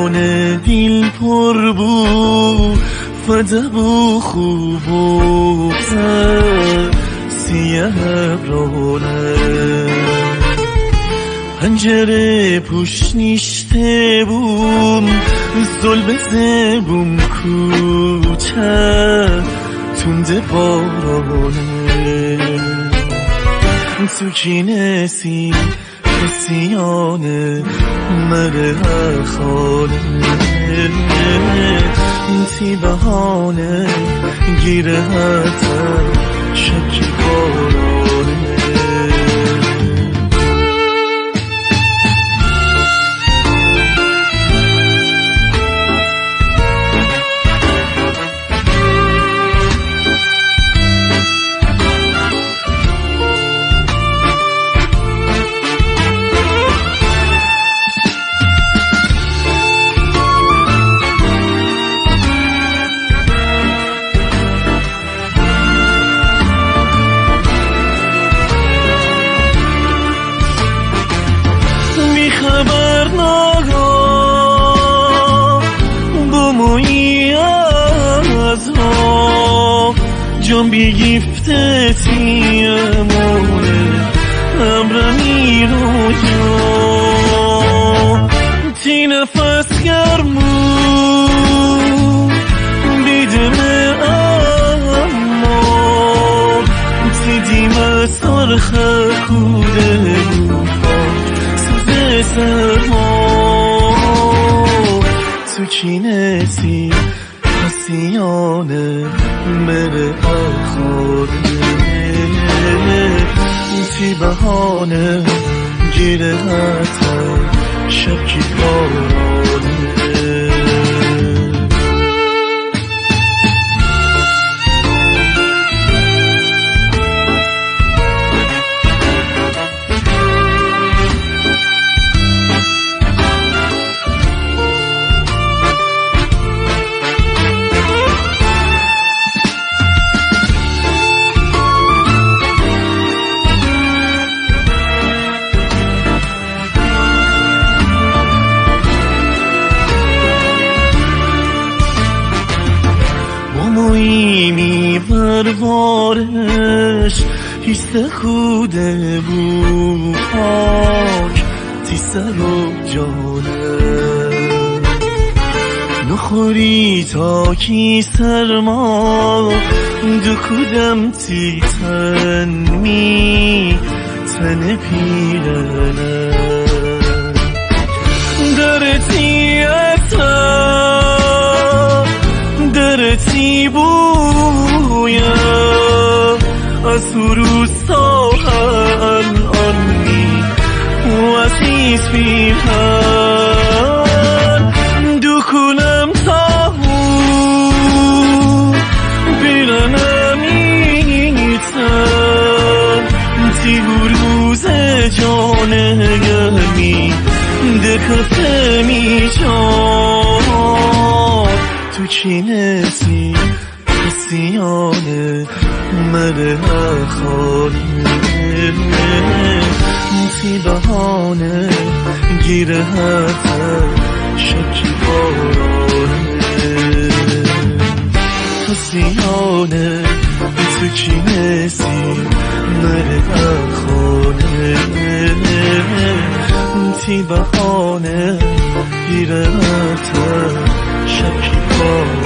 جان دل پر بو فده بو خوب و سیه برانه پنجره پوش نیشته بوم زل بزبوم کوچه تونده بارانه تو کینسی سیانه مره خانه تی بهانه گیره حتی شکی بارانه خبر ناگاه بومویی از ها جان بیگیفته تیمونه امرمی رو جا تی نفس گرمو بیدمه اما تی دیمه سرخه کوده سرما تو کینسی پسیانه مره آخاره تی بهانه گیره حتی شکی بارانه مویمی پروارش هیست خوده بو پاک تی سر و جانه نخوری تا کی سرما دو کودم تی تن پیرنه درتی درتی بویا از روستا الانی و عزیز پیرهن دکونم تاهو بیرنمیتن تی بروز جانه گمی دکفه میچان تو چینسی پسیانه مره خانه تی بهانه گیره حتی شکی بارانه پسیانه تو چینسی مره خانه تی بهانه گیره حتی شکی بارانه